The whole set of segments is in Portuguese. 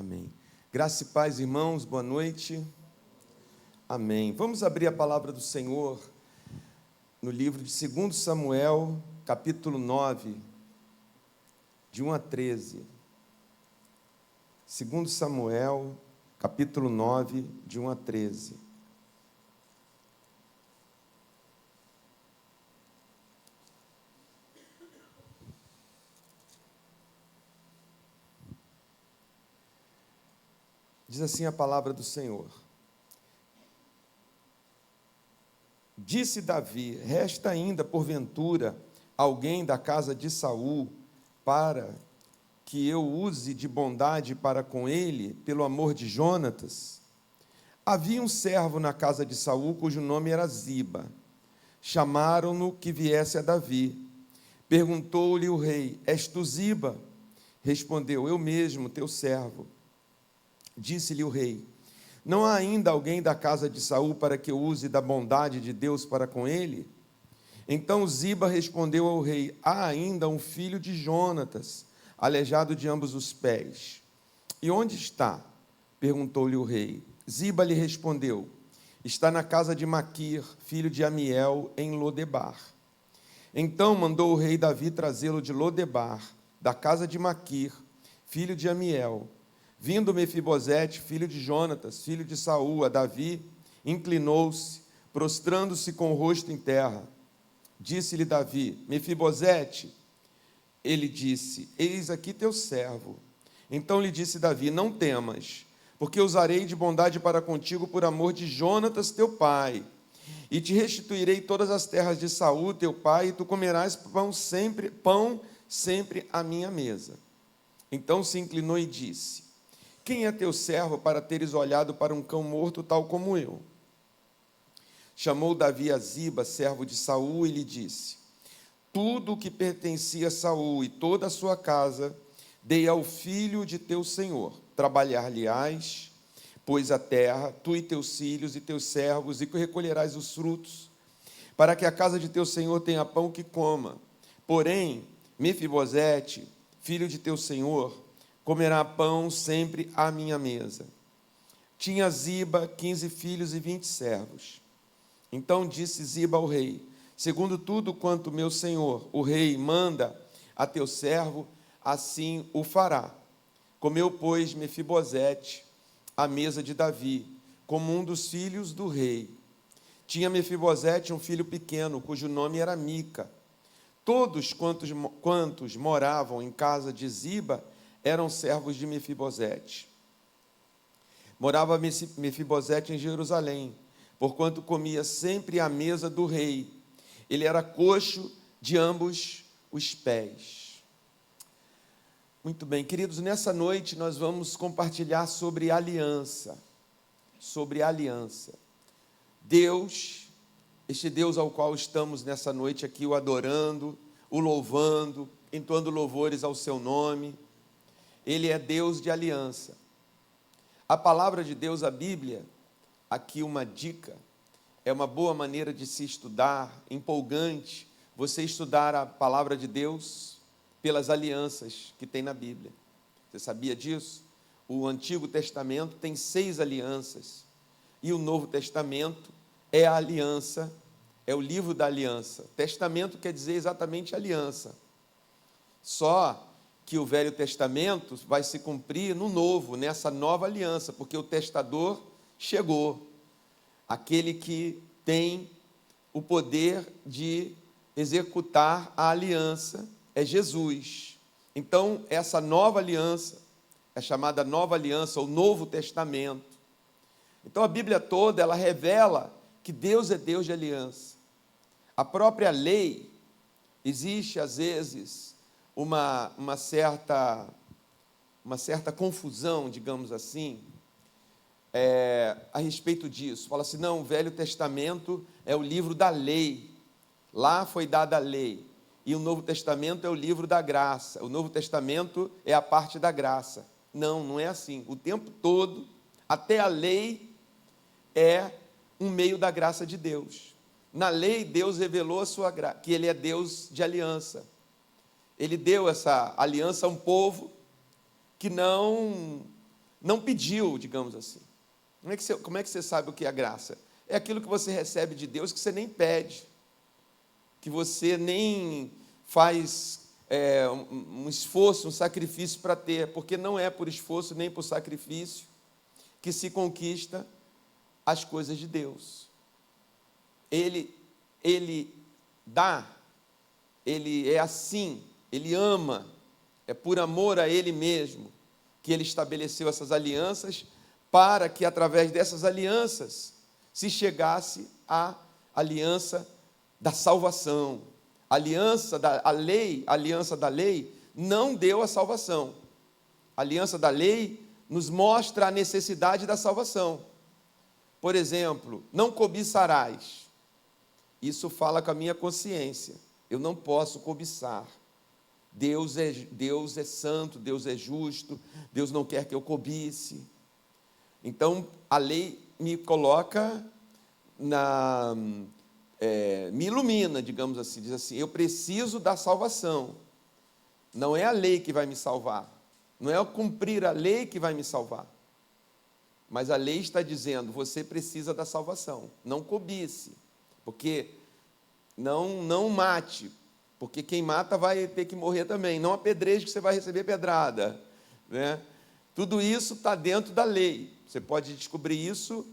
Amém. Graça e paz, irmãos, boa noite. Amém. Vamos abrir a palavra do Senhor no livro de 2 Samuel, capítulo 9, de 1 a 13. 2 Samuel, capítulo 9, de 1 a 13. Diz assim a palavra do Senhor. Disse Davi: resta ainda, porventura, alguém da casa de Saul, para que eu use de bondade para com ele, pelo amor de Jonatas? Havia um servo na casa de Saul, cujo nome era Ziba. Chamaram-no que viesse a Davi. Perguntou-lhe o rei: és tu Ziba? Respondeu: eu mesmo, teu servo. Disse-lhe o rei: não há ainda alguém da casa de Saul para que eu use da bondade de Deus para com ele? Então Ziba respondeu ao rei: há ainda um filho de Jonatas, aleijado de ambos os pés. E onde está? Perguntou-lhe o rei. Ziba lhe respondeu: está na casa de Maquir, filho de Amiel, em Lodebar. Então mandou o rei Davi trazê-lo de Lodebar, da casa de Maquir, filho de Amiel. Vindo Mefibosete, filho de Jonatas, filho de Saul, a Davi, inclinou-se, prostrando-se com o rosto em terra. Disse-lhe Davi: Mefibosete. Ele disse: eis aqui teu servo. Então lhe disse Davi: não temas, porque usarei de bondade para contigo por amor de Jonatas teu pai, e te restituirei todas as terras de Saul teu pai, e tu comerás pão sempre à minha mesa. Então se inclinou e disse: quem é teu servo para teres olhado para um cão morto tal como eu? Chamou Davi a Ziba, servo de Saul, e lhe disse: tudo o que pertencia a Saul e toda a sua casa, dei ao filho de teu senhor. Trabalhar-lhe-ás, pois a terra, tu e teus filhos e teus servos, e recolherás os frutos, para que a casa de teu senhor tenha pão que coma. Porém, Mefibosete, filho de teu senhor, comerá pão sempre à minha mesa. Tinha Ziba 15 filhos e 20 servos. Então disse Ziba ao rei: segundo tudo quanto meu senhor, o rei, manda a teu servo, assim o fará. Comeu, pois, Mefibosete à mesa de Davi, como um dos filhos do rei. Tinha Mefibosete um filho pequeno, cujo nome era Mica. Todos quantos moravam em casa de Ziba eram servos de Mefibosete. Morava Mefibosete em Jerusalém, porquanto comia sempre à mesa do rei. Ele era coxo de ambos os pés. Muito bem, queridos, nessa noite nós vamos compartilhar sobre aliança. Sobre aliança. Deus, este Deus ao qual estamos nessa noite aqui o adorando, o louvando, entoando louvores ao seu nome. Ele é Deus de aliança. A palavra de Deus, a Bíblia, aqui uma dica, é uma boa maneira de se estudar, empolgante, você estudar a palavra de Deus pelas alianças que tem na Bíblia. Você sabia disso? O Antigo Testamento tem 6 alianças, e o Novo Testamento é a aliança, é o livro da aliança. Testamento quer dizer exatamente aliança. Só que o Velho Testamento vai se cumprir no Novo, nessa nova aliança, porque o testador chegou, aquele que tem o poder de executar a aliança é Jesus. Então, essa nova aliança é chamada nova aliança, ou Novo Testamento. Então, a Bíblia toda, ela revela que Deus é Deus de aliança. A própria lei, existe às vezes uma certa confusão, digamos assim, a respeito disso. Fala assim: não, o Velho Testamento é o livro da lei, lá foi dada a lei, e o Novo Testamento é o livro da graça, o Novo Testamento é a parte da graça. Não, não é assim. O tempo todo, até a lei é um meio da graça de Deus. Na lei, Deus revelou a sua graça, que Ele é Deus de aliança. Ele deu essa aliança a um povo que não não pediu, digamos assim. Como é que você sabe o que é a graça? É aquilo que você recebe de Deus que você nem pede, que você nem faz um esforço, um sacrifício para ter, porque não é por esforço nem por sacrifício que se conquista as coisas de Deus. Ele dá, Ele é assim, Ele ama, é por amor a Ele mesmo que Ele estabeleceu essas alianças, para que através dessas alianças se chegasse à aliança da salvação. A aliança da lei não deu a salvação. A aliança da lei nos mostra a necessidade da salvação. Por exemplo, não cobiçarás. Isso fala com a minha consciência. Eu não posso cobiçar. Deus é santo, Deus é justo, Deus não quer que eu cobice. Então, a lei me coloca me ilumina, digamos assim, diz assim, eu preciso da salvação. Não é a lei que vai me salvar, não é o cumprir a lei que vai me salvar, mas a lei está dizendo, você precisa da salvação, não cobice, porque não mate, porque quem mata vai ter que morrer também, não apedreje que você vai receber pedrada, né? Tudo isso está dentro da lei, você pode descobrir isso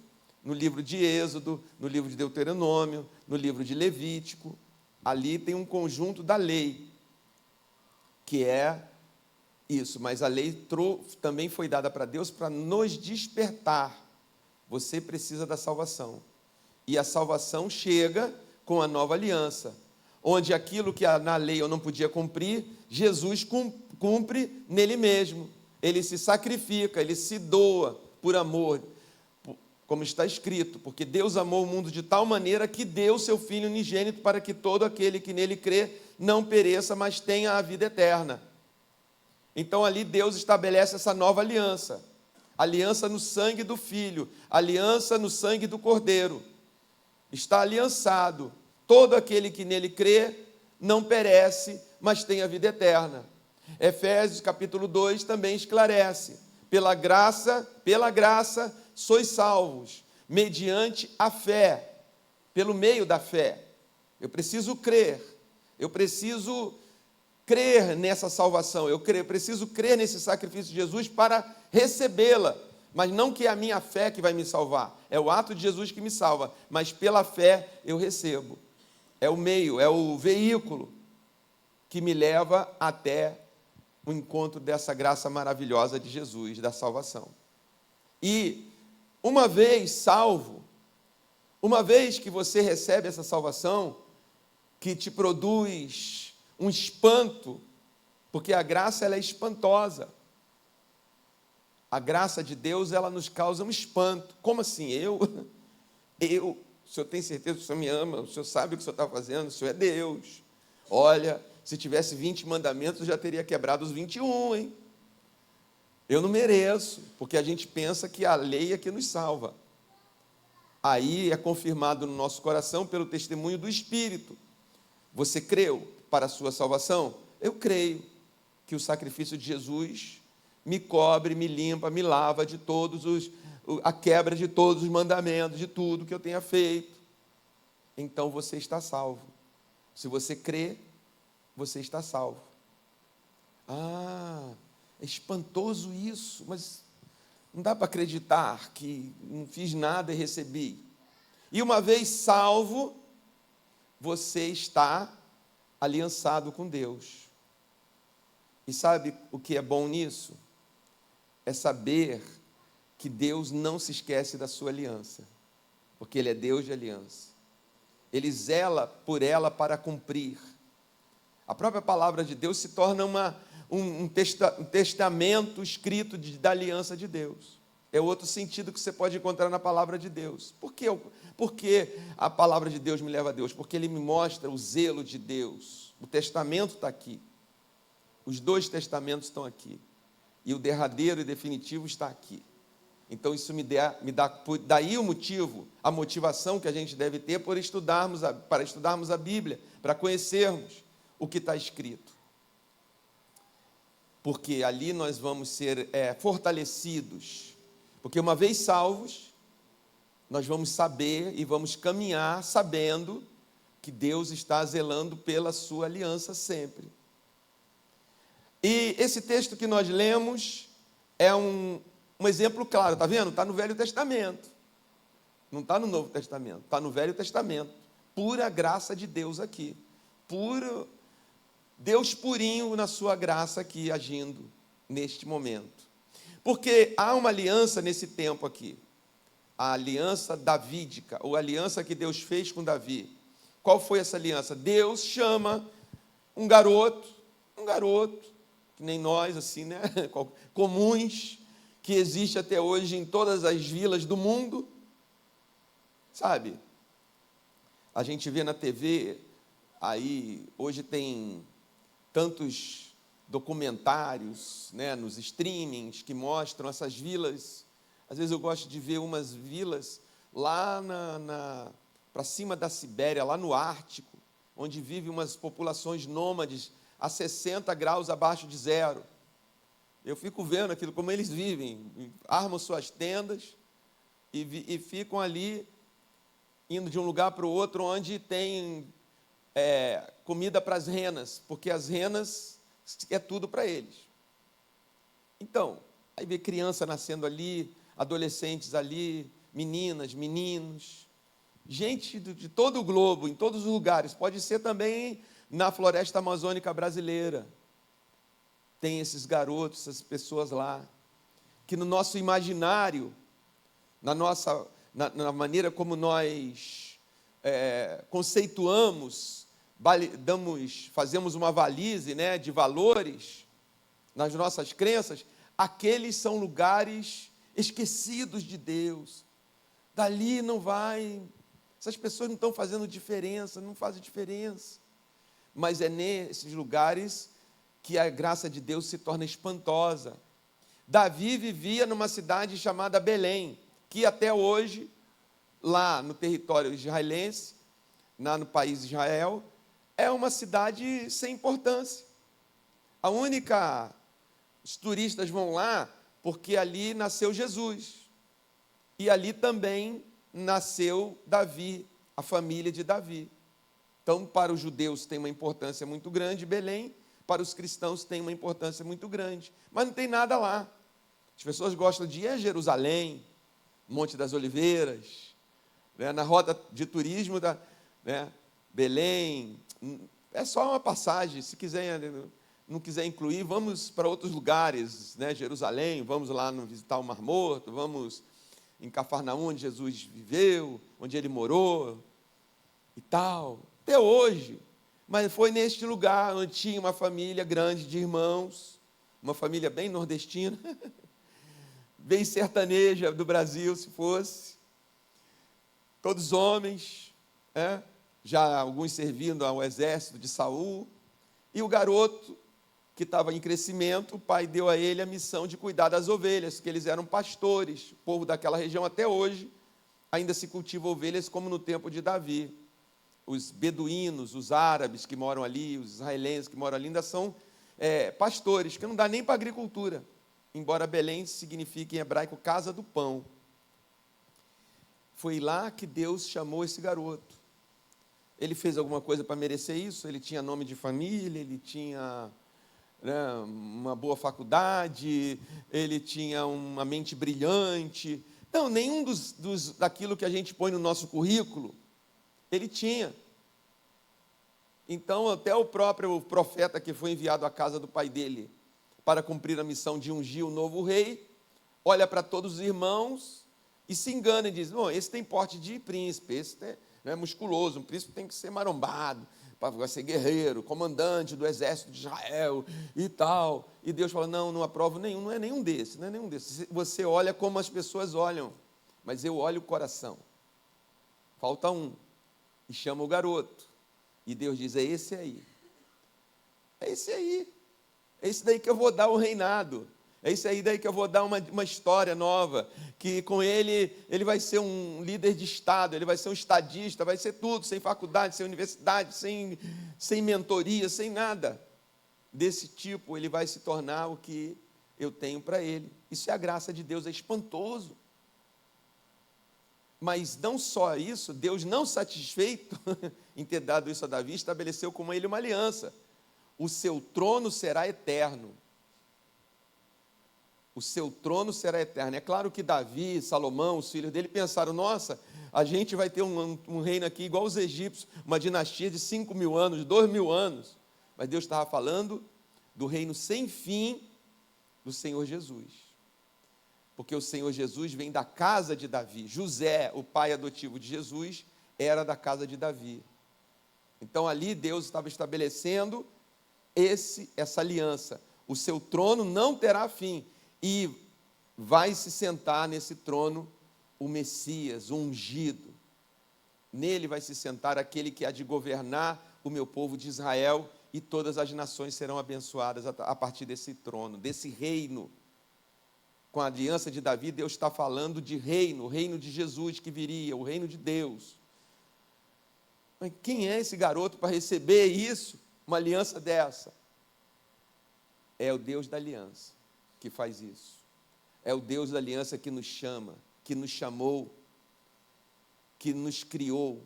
no livro de Êxodo, no livro de Deuteronômio, no livro de Levítico. Ali tem um conjunto da lei, que é isso. Mas a lei também foi dada para Deus para nos despertar. Você precisa da salvação. E a salvação chega com a nova aliança, onde aquilo que na lei eu não podia cumprir, Jesus cumpre nele mesmo. Ele se sacrifica, ele se doa por amor, como está escrito, porque Deus amou o mundo de tal maneira que deu seu Filho unigênito para que todo aquele que nele crê não pereça, mas tenha a vida eterna. Então ali Deus estabelece essa nova aliança, aliança no sangue do Filho, aliança no sangue do Cordeiro. Está aliançado, todo aquele que nele crê não perece, mas tem a vida eterna. Efésios capítulo 2 também esclarece, pela graça sois salvos, mediante a fé, pelo meio da fé. Eu preciso crer nessa salvação, eu preciso crer nesse sacrifício de Jesus para recebê-la, mas não que é a minha fé que vai me salvar, é o ato de Jesus que me salva, mas pela fé eu recebo. É o meio, é o veículo que me leva até o encontro dessa graça maravilhosa de Jesus, da salvação. E uma vez salvo, uma vez que você recebe essa salvação, que te produz um espanto, porque a graça ela é espantosa. A graça de Deus ela nos causa um espanto. Como assim? O senhor tem certeza que o senhor me ama? O senhor sabe o que o senhor está fazendo? O senhor é Deus. Olha, se tivesse 20 mandamentos, eu já teria quebrado os 21, hein? Eu não mereço, porque a gente pensa que a lei é que nos salva. Aí é confirmado no nosso coração pelo testemunho do Espírito. Você creu para a sua salvação? Eu creio que o sacrifício de Jesus me cobre, me limpa, me lava de a quebra de todos os mandamentos, de tudo que eu tenha feito. Então você está salvo. Se você crê, você está salvo. É espantoso isso, mas não dá para acreditar que não fiz nada e recebi. E uma vez salvo, você está aliançado com Deus. E sabe o que é bom nisso? É saber que Deus não se esquece da sua aliança, porque Ele é Deus de aliança. Ele zela por ela para cumprir. A própria palavra de Deus se torna um testamento escrito da aliança de Deus. É outro sentido que você pode encontrar na palavra de Deus. Por que a palavra de Deus me leva a Deus? Porque Ele me mostra o zelo de Deus. O testamento está aqui. Os 2 testamentos estão aqui. E o derradeiro e definitivo está aqui. Então isso me dá daí o motivo, a motivação que a gente deve ter para estudarmos a Bíblia, para conhecermos o que está escrito. porque ali nós vamos ser fortalecidos, porque uma vez salvos, nós vamos saber e vamos caminhar sabendo que Deus está zelando pela sua aliança sempre. E esse texto que nós lemos é um exemplo claro, está vendo? Está no Velho Testamento, não está no Novo Testamento, está no Velho Testamento, pura graça de Deus aqui, puro Deus purinho na sua graça aqui agindo neste momento, porque há uma aliança nesse tempo aqui, a aliança davídica, ou a aliança que Deus fez com Davi. Qual foi essa aliança? Deus chama um garoto, que nem nós, assim, né? Comuns, que existe até hoje em todas as vilas do mundo, sabe? A gente vê na TV, aí, hoje tem tantos documentários, né, nos streamings, que mostram essas vilas. Às vezes eu gosto de ver umas vilas lá para cima da Sibéria, lá no Ártico, onde vivem umas populações nômades a 60 graus abaixo de zero. Eu fico vendo aquilo, como eles vivem, armam suas tendas e ficam ali, indo de um lugar para o outro, onde tem comida para as renas, porque as renas é tudo para eles. Então, aí vê criança nascendo ali, adolescentes ali, meninas, meninos, gente de todo o globo, em todos os lugares, pode ser também na floresta amazônica brasileira. Tem esses garotos, essas pessoas lá, que no nosso imaginário, na maneira como nós conceituamos, fazemos uma valise, né, de valores, nas nossas crenças, aqueles são lugares esquecidos de Deus. Dali não vai, essas pessoas não estão fazendo diferença, não fazem diferença. Mas é nesses lugares que a graça de Deus se torna espantosa. Davi vivia numa cidade chamada Belém, que até hoje, lá no território israelense, lá no país de Israel, é uma cidade sem importância. Os turistas vão lá porque ali nasceu Jesus. E ali também nasceu Davi, a família de Davi. Então, para os judeus tem uma importância muito grande, Belém, para os cristãos tem uma importância muito grande. Mas não tem nada lá. As pessoas gostam de ir a Jerusalém, Monte das Oliveiras, né, na rota de turismo Belém. É só uma passagem, se não quiser incluir, vamos para outros lugares, né, Jerusalém, vamos lá visitar o Mar Morto, vamos em Cafarnaum, onde Jesus viveu, onde ele morou e tal, até hoje. Mas foi neste lugar onde tinha uma família grande de irmãos, uma família bem nordestina, bem sertaneja do Brasil, se fosse, todos homens, já alguns servindo ao exército de Saul, e o garoto que estava em crescimento, o pai deu a ele a missão de cuidar das ovelhas, que eles eram pastores. O povo daquela região até hoje ainda se cultiva ovelhas como no tempo de Davi. Os beduínos, os árabes que moram ali, os israelenses que moram ali, ainda são pastores, que não dá nem para agricultura, embora Belém signifique em hebraico casa do pão. Foi lá que Deus chamou esse garoto. Ele fez alguma coisa para merecer isso? Ele tinha nome de família, ele tinha uma boa faculdade, ele tinha uma mente brilhante. Não, nenhum daquilo que a gente põe no nosso currículo, ele tinha. Então, até o próprio profeta que foi enviado à casa do pai dele para cumprir a missão de ungir o novo rei, olha para todos os irmãos e se engana e diz: não, esse tem porte de príncipe, esse não é musculoso, um príncipe tem que ser marombado, vai ser guerreiro, comandante do exército de Israel e tal. E Deus fala: não aprovo nenhum, não é nenhum desses. Você olha como as pessoas olham, mas eu olho o coração. Falta um. E chama o garoto. E Deus diz: é esse aí. É esse aí. É esse daí que eu vou dar o reinado. É esse aí daí que eu vou dar uma história nova, que com ele vai ser um líder de Estado, ele vai ser um estadista, vai ser tudo, sem faculdade, sem universidade, sem mentoria, sem nada. desse tipo, ele vai se tornar o que eu tenho para ele. Isso é a graça de Deus, é espantoso. Mas não só isso, Deus, não satisfeito em ter dado isso a Davi, estabeleceu com ele uma aliança. O seu trono será eterno. O seu trono será eterno. É claro que Davi, Salomão, os filhos dele pensaram, nossa, a gente vai ter um reino aqui igual os egípcios, uma dinastia de 5.000 anos, 2.000 anos. Mas Deus estava falando do reino sem fim do Senhor Jesus. Porque o Senhor Jesus vem da casa de Davi. José, o pai adotivo de Jesus, era da casa de Davi. Então ali Deus estava estabelecendo essa aliança. O seu trono não terá fim. E vai se sentar nesse trono o Messias, o ungido. Nele vai se sentar aquele que há de governar o meu povo de Israel, e todas as nações serão abençoadas a partir desse trono, desse reino. Com a aliança de Davi, Deus está falando de reino, o reino de Jesus que viria, o reino de Deus. Mas quem é esse garoto para receber isso, uma aliança dessa? É o Deus da aliança que faz isso. É o Deus da aliança que nos chama, que nos chamou, que nos criou,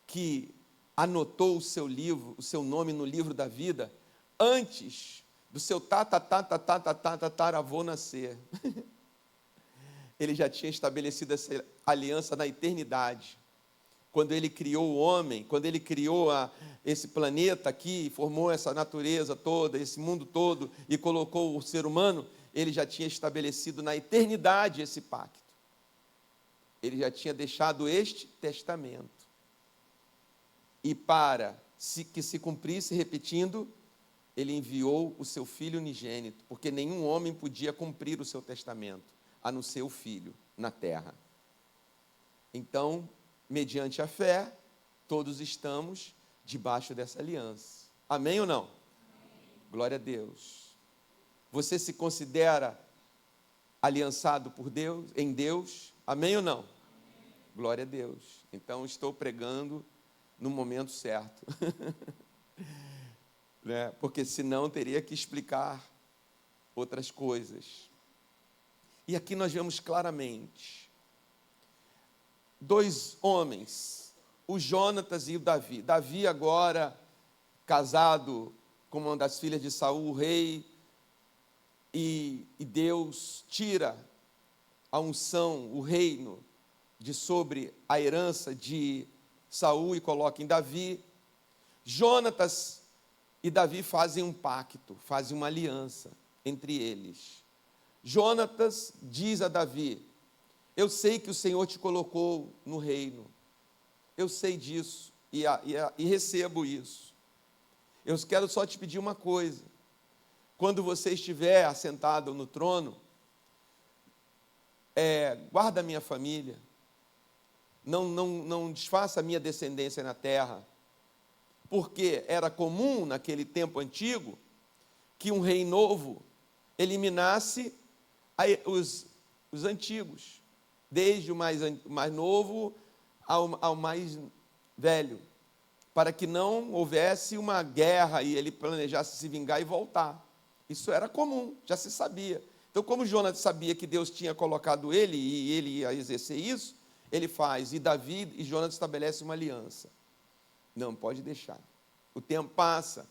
que anotou o seu livro, o seu nome no livro da vida, antes do seu tataravô nascer. Ele já tinha estabelecido essa aliança na eternidade. Quando ele criou o homem, quando ele criou esse planeta aqui, formou essa natureza toda, esse mundo todo, e colocou o ser humano, ele já tinha estabelecido na eternidade esse pacto. Ele já tinha deixado este testamento. E para que se cumprisse, repetindo, ele enviou o seu filho unigênito, porque nenhum homem podia cumprir o seu testamento, a não ser o filho, na terra. Então, mediante a fé, todos estamos debaixo dessa aliança. Amém ou não? Amém. Glória a Deus. Você se considera aliançado por Deus, em Deus? Amém ou não? Amém. Glória a Deus. Então, estou pregando no momento certo. Né? Porque senão teria que explicar outras coisas. E aqui nós vemos claramente dois homens, o Jonatas e o Davi. Davi agora casado com uma das filhas de Saul, o rei, e Deus tira a unção, o reino de sobre a herança de Saul e coloca em Davi. Jonatas e Davi fazem um pacto, fazem uma aliança entre eles. Jonatas diz a Davi: eu sei que o Senhor te colocou no reino, eu sei disso e recebo isso. Eu quero só te pedir uma coisa: quando você estiver assentado no trono, guarda a minha família, não desfaça a minha descendência na terra, porque era comum naquele tempo antigo que um rei novo eliminasse os antigos, desde o mais novo ao mais velho, para que não houvesse uma guerra e ele planejasse se vingar e voltar. Isso era comum, já se sabia. Então, como Jonas sabia que Deus tinha colocado ele e ele ia exercer isso, ele faz, e Davi e Jonas estabelecem uma aliança. Não pode deixar. O tempo passa.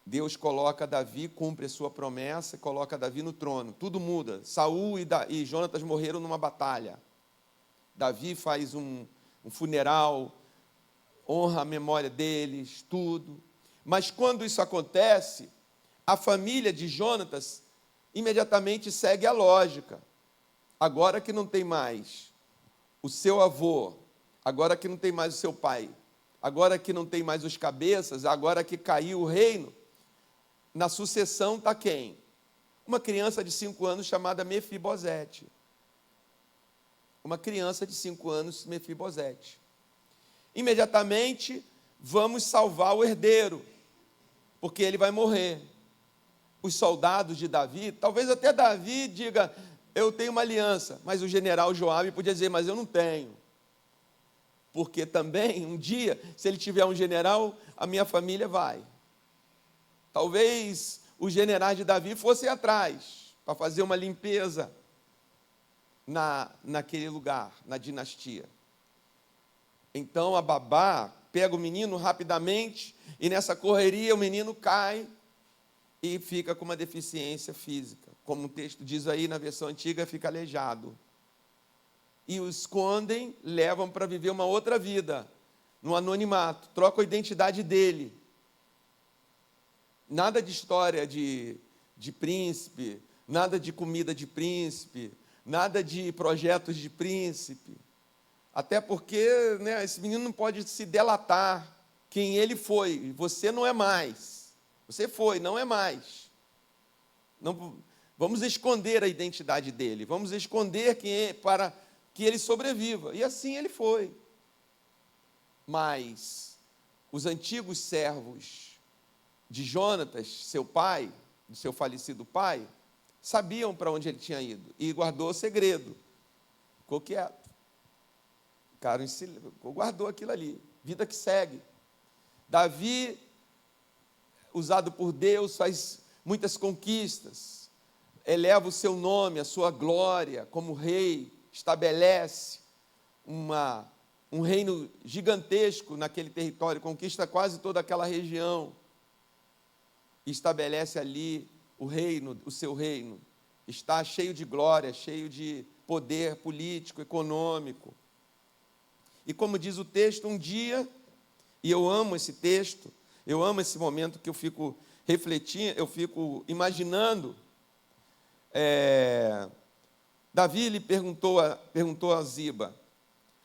Deus coloca Davi, cumpre a sua promessa, coloca Davi no trono. Tudo muda. Saul e Jonatas morreram numa batalha. Davi faz um funeral, honra a memória deles, tudo. Mas quando isso acontece, a família de Jonatas imediatamente segue a lógica. Agora que não tem mais o seu avô, agora que não tem mais o seu pai, agora que não tem mais os cabeças, agora que caiu o reino, na sucessão está quem? Uma criança de 5 anos chamada Mefibosete. Uma criança de 5 anos, Mefibosete. Imediatamente, vamos salvar o herdeiro, porque ele vai morrer. Os soldados de Davi, talvez até Davi diga: eu tenho uma aliança, mas o general Joabe podia dizer: mas eu não tenho. porque também, um dia, se ele tiver um general, a minha família vai. Talvez os generais de Davi fossem atrás, para fazer uma limpeza naquele lugar, na dinastia. Então a babá pega o menino rapidamente, e nessa correria o menino cai e fica com uma deficiência física. Como o texto diz aí na versão antiga, fica aleijado. E o escondem, levam para viver uma outra vida, no anonimato, trocam a identidade dele. Nada de história de príncipe, nada de comida de príncipe, nada de projetos de príncipe. Até porque, né, esse menino não pode se delatar quem ele foi. Você não é mais. Você foi, não é mais. Não, vamos esconder a identidade dele. Vamos esconder quem é, para que ele sobreviva. E assim ele foi. Mas os antigos servos de Jonatas, seu pai, do seu falecido pai, sabiam para onde ele tinha ido e guardou o segredo. Ficou quieto. Guardou aquilo ali. Vida que segue. Davi, usado por Deus, faz muitas conquistas. Eleva o seu nome, a sua glória como rei. Estabelece um reino gigantesco naquele território. Conquista quase toda aquela região. E estabelece ali o reino, o seu reino. Está cheio de glória, cheio de poder político, econômico. E como diz o texto, um dia, e eu amo esse texto, eu amo esse momento que eu fico refletindo, eu fico imaginando, Davi lhe perguntou a Ziba: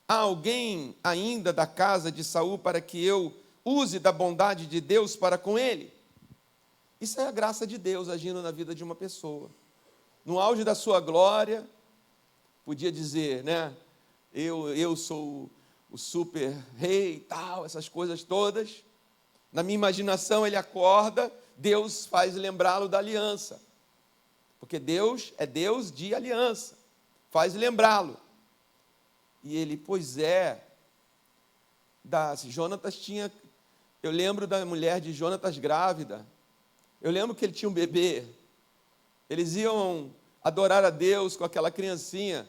há alguém ainda da casa de Saul para que eu use da bondade de Deus para com ele? Isso é a graça de Deus agindo na vida de uma pessoa. No auge da sua glória, podia dizer, né? Eu sou o super rei e tal, essas coisas todas. Na minha imaginação ele acorda, Deus faz lembrá-lo da aliança. Porque Deus é Deus de aliança. Faz lembrá-lo. E ele, pois é, Jonatas tinha, eu lembro da mulher de Jonatas grávida. Eu lembro que ele tinha um bebê. Eles iam adorar a Deus com aquela criancinha.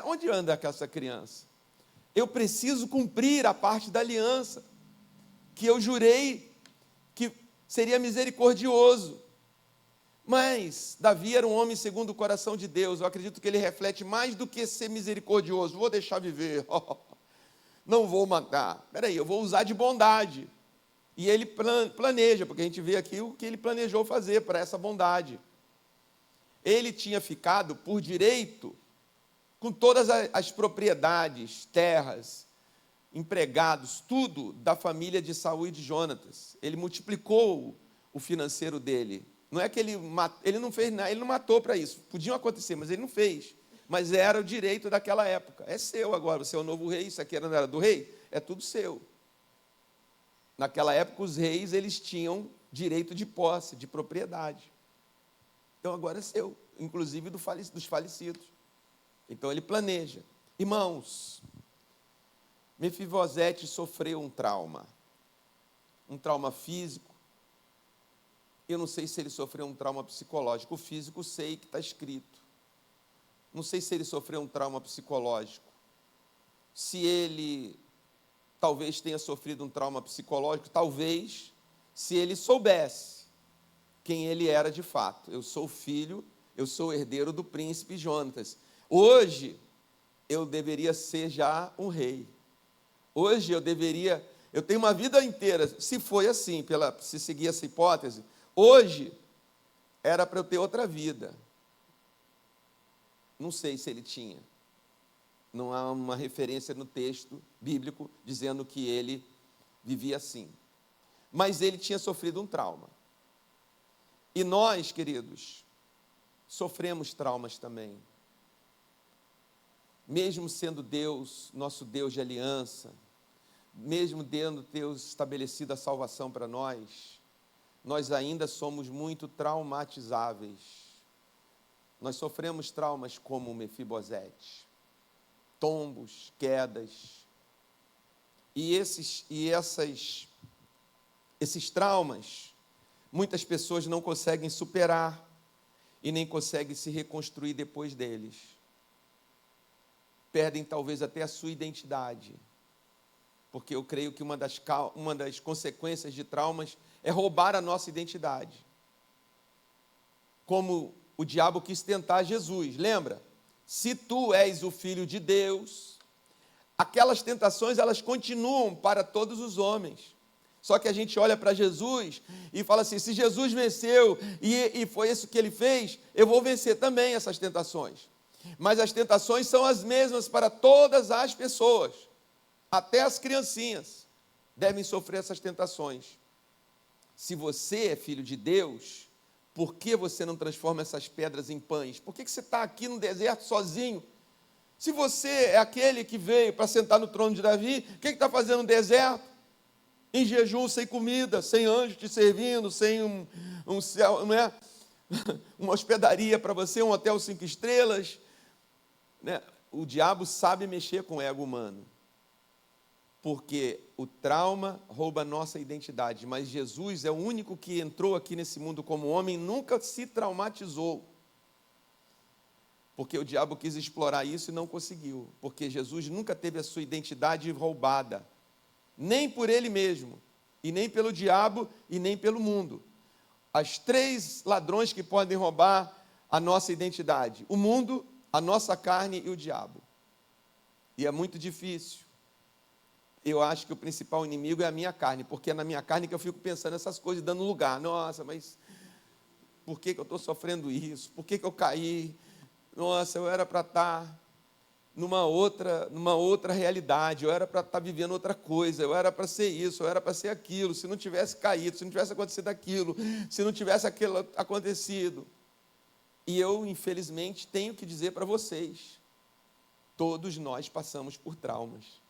Onde anda essa criança? Eu preciso cumprir a parte da aliança, que eu jurei que seria misericordioso. Mas Davi era um homem segundo o coração de Deus. Eu acredito que ele reflete mais do que ser misericordioso. Vou deixar viver. Não vou matar. Espera aí, eu vou usar de bondade. E ele planeja, porque a gente vê aqui o que ele planejou fazer para essa bondade. Ele tinha ficado por direito com todas as propriedades, terras, empregados, tudo da família de Saul e de Jonatas. Ele multiplicou o financeiro dele. Não é que ele não fez nada, ele não matou para isso. Podiam acontecer, mas ele não fez. Mas era o direito daquela época. É seu agora, você é o novo rei, isso aqui não era do rei, é tudo seu. Naquela época, os reis, eles tinham direito de posse, de propriedade. Então, agora é seu, inclusive dos falecidos. Então, ele planeja. Irmãos, Mefibosete sofreu um trauma físico. Eu não sei se ele sofreu um trauma psicológico. O físico, sei que está escrito. Não sei se ele sofreu um trauma psicológico. Se ele talvez tenha sofrido um trauma psicológico, talvez, se ele soubesse quem ele era de fato. Eu sou filho, eu sou herdeiro do príncipe Jonatas. Hoje, eu deveria ser já um rei. Hoje eu tenho uma vida inteira, se foi assim, se seguir essa hipótese, hoje era para eu ter outra vida. Não sei se ele tinha. Não há uma referência no texto bíblico dizendo que ele vivia assim. Mas ele tinha sofrido um trauma. E nós, queridos, sofremos traumas também. Mesmo sendo Deus, nosso Deus de aliança, mesmo tendo Deus estabelecido a salvação para nós ainda somos muito traumatizáveis. Nós sofremos traumas como Mefibosete. Tombos, quedas, E esses traumas, muitas pessoas não conseguem superar e nem conseguem se reconstruir depois deles. Perdem talvez até a sua identidade. Porque eu creio que uma das consequências de traumas é roubar a nossa identidade. Como o diabo quis tentar Jesus, lembra? Se tu és o Filho de Deus, aquelas tentações, elas continuam para todos os homens. Só que a gente olha para Jesus e fala assim, se Jesus venceu e foi isso que ele fez, eu vou vencer também essas tentações. Mas as tentações são as mesmas para todas as pessoas. Até as criancinhas devem sofrer essas tentações. Se você é filho de Deus, por que você não transforma essas pedras em pães? Por que você está aqui no deserto sozinho? Se você é aquele que veio para sentar no trono de Davi, o que está fazendo no deserto? Em jejum, sem comida, sem anjo te servindo, sem um céu, não é? Uma hospedaria para você, um hotel 5 estrelas. Né? O diabo sabe mexer com o ego humano. Porque o trauma rouba a nossa identidade, mas Jesus é o único que entrou aqui nesse mundo como homem, nunca se traumatizou. Porque o diabo quis explorar isso e não conseguiu, porque Jesus nunca teve a sua identidade roubada, nem por ele mesmo, e nem pelo diabo, e nem pelo mundo. As 3 ladrões que podem roubar a nossa identidade: o mundo, a nossa carne e o diabo. E é muito difícil. Eu acho que o principal inimigo é a minha carne, porque é na minha carne que eu fico pensando essas coisas, dando lugar. Nossa, mas por que eu estou sofrendo isso? Por que eu caí? Nossa, eu era para estar numa outra realidade, eu era para estar vivendo outra coisa, eu era para ser isso, eu era para ser aquilo, se não tivesse caído, se não tivesse acontecido aquilo, se não tivesse aquilo acontecido. E eu, infelizmente, tenho que dizer para vocês, todos nós passamos por traumas.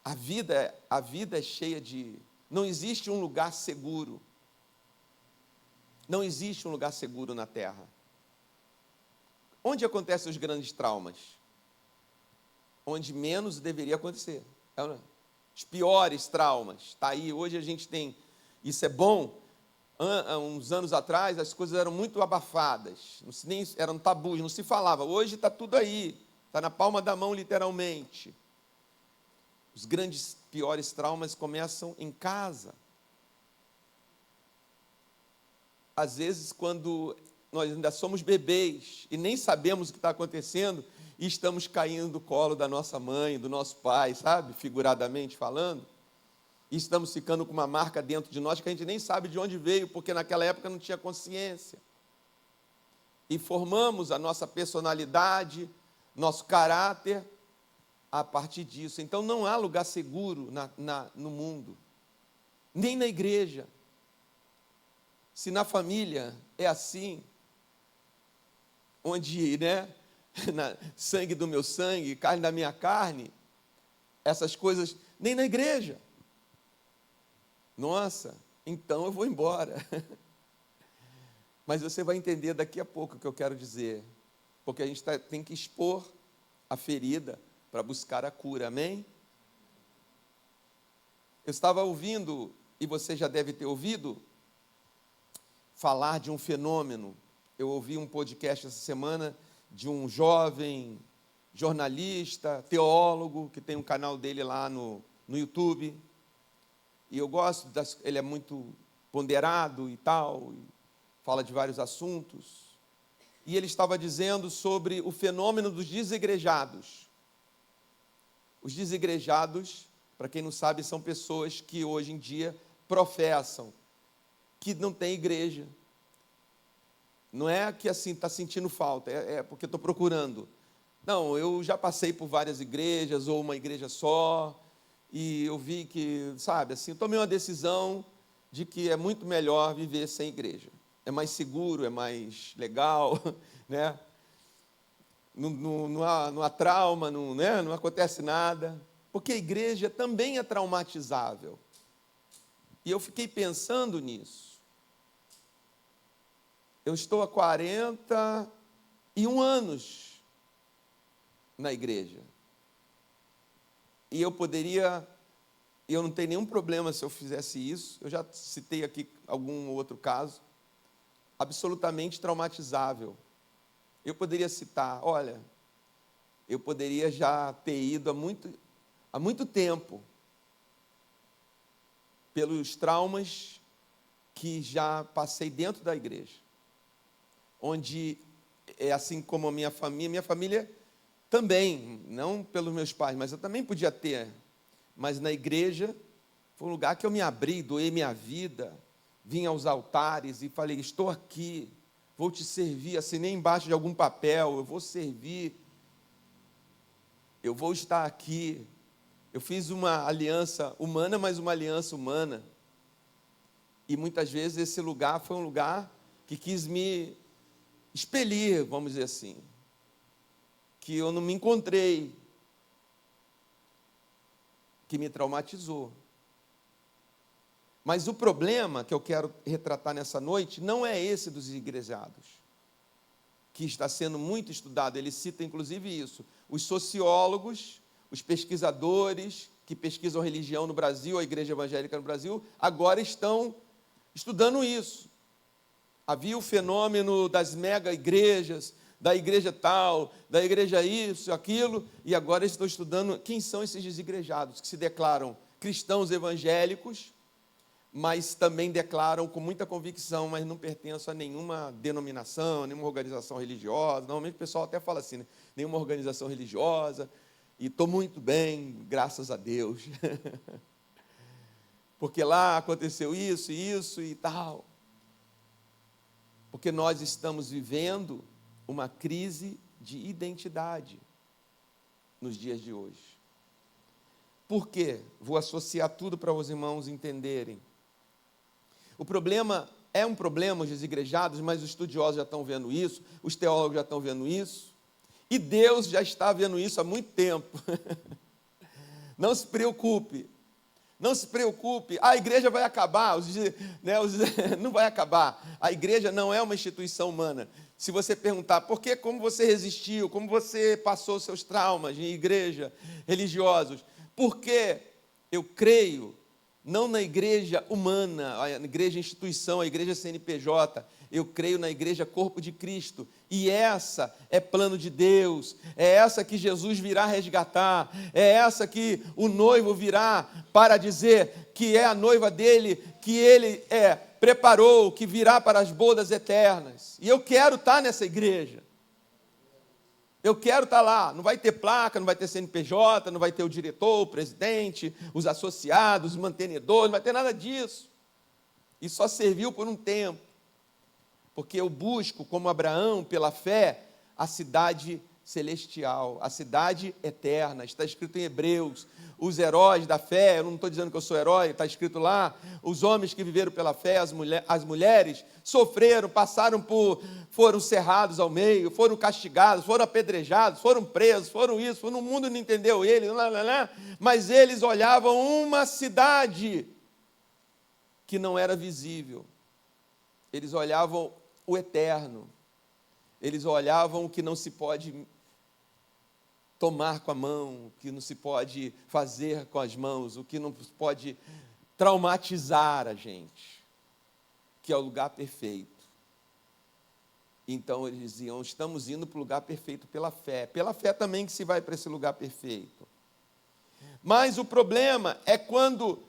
A vida é cheia de... Não existe um lugar seguro. Não existe um lugar seguro na Terra. Onde acontecem os grandes traumas? Onde menos deveria acontecer. Os piores traumas. Está aí, hoje a gente tem... Isso é bom. Há uns anos atrás, as coisas eram muito abafadas. Nem eram tabus, não se falava. Hoje está tudo aí. Está na palma da mão, literalmente. Os grandes, piores traumas começam em casa. Às vezes, quando nós ainda somos bebês e nem sabemos o que está acontecendo, e estamos caindo do colo da nossa mãe, do nosso pai, sabe? Figuradamente falando. E estamos ficando com uma marca dentro de nós que a gente nem sabe de onde veio, porque naquela época não tinha consciência. E formamos a nossa personalidade, nosso caráter, a partir disso. Então não há lugar seguro no mundo, nem na igreja. Se na família é assim, onde, né, sangue do meu sangue, carne da minha carne, essas coisas, nem na igreja. Nossa, então eu vou embora. Mas você vai entender daqui a pouco o que eu quero dizer, porque a gente tem que expor a ferida para buscar a cura, amém? Eu estava ouvindo, e você já deve ter ouvido, falar de um fenômeno. Eu ouvi um podcast essa semana de um jovem jornalista, teólogo, que tem um canal dele lá no YouTube, e eu gosto, ele é muito ponderado e tal, e fala de vários assuntos, e ele estava dizendo sobre o fenômeno dos desigrejados. Os desigrejados, para quem não sabe, são pessoas que hoje em dia professam que não tem igreja. Não é que assim está sentindo falta, é porque estou procurando. Não, eu já passei por várias igrejas, ou uma igreja só, e eu vi que, sabe, assim, eu tomei uma decisão de que é muito melhor viver sem igreja. É mais seguro, é mais legal, né? Não há trauma, não acontece nada, porque a igreja também é traumatizável. E eu fiquei pensando nisso. Eu estou há 41 anos na igreja. E eu não tenho nenhum problema se eu fizesse isso, eu já citei aqui algum outro caso, absolutamente traumatizável. Eu poderia citar, olha, eu poderia já ter ido há muito tempo, pelos traumas que já passei dentro da igreja, onde, assim como a minha família também, não pelos meus pais, mas eu também podia ter, mas na igreja foi um lugar que eu me abri, doei minha vida, vim aos altares e falei, estou aqui, vou te servir, assinei embaixo de algum papel, eu vou servir, eu vou estar aqui. Eu fiz uma aliança humana, mas uma aliança humana. E muitas vezes esse lugar foi um lugar que quis me expelir, vamos dizer assim. Que eu não me encontrei. Que me traumatizou. Mas o problema que eu quero retratar nessa noite não é esse dos igrejados, que está sendo muito estudado. Ele cita inclusive isso. Os sociólogos, os pesquisadores que pesquisam religião no Brasil, a igreja evangélica no Brasil, agora estão estudando isso. Havia o fenômeno das mega igrejas, da igreja tal, da igreja isso, aquilo, e agora estão estudando quem são esses desigrejados, que se declaram cristãos evangélicos, mas também declaram com muita convicção, mas não pertencem a nenhuma denominação, nenhuma organização religiosa. Normalmente o pessoal até fala assim, né? Nenhuma organização religiosa, e estou muito bem, graças a Deus. Porque lá aconteceu isso e tal. Porque nós estamos vivendo uma crise de identidade nos dias de hoje. Por quê? Vou associar tudo para os irmãos entenderem. O problema é um problema, os desigrejados, mas os estudiosos já estão vendo isso, os teólogos já estão vendo isso, e Deus já está vendo isso há muito tempo. Não se preocupe, não se preocupe, a igreja vai acabar, não vai acabar, a igreja não é uma instituição humana. Se você perguntar, por que, como você resistiu, como você passou seus traumas em igreja, religiosos, porque eu creio, não na igreja humana, a igreja instituição, a igreja CNPJ, eu creio na igreja corpo de Cristo, e essa é plano de Deus, é essa que Jesus virá resgatar, é essa que o noivo virá para dizer que é a noiva dele, que ele preparou, que virá para as bodas eternas, e eu quero estar nessa igreja. Eu quero estar lá, não vai ter placa, não vai ter CNPJ, não vai ter o diretor, o presidente, os associados, os mantenedores, não vai ter nada disso. E só serviu por um tempo, porque eu busco, como Abraão, pela fé, a cidade celestial, a cidade eterna. Está escrito em Hebreus, os heróis da fé, eu não estou dizendo que eu sou herói, está escrito lá, os homens que viveram pela fé, as mulheres, sofreram, foram cerrados ao meio, foram castigados, foram apedrejados, foram presos, foram isso, o mundo não entendeu eles, mas eles olhavam uma cidade que não era visível, eles olhavam o eterno, eles olhavam o que não se pode tomar com a mão, o que não se pode fazer com as mãos, o que não pode traumatizar a gente, que é o lugar perfeito. Então eles diziam, estamos indo para o lugar perfeito pela fé também que se vai para esse lugar perfeito. Mas o problema é quando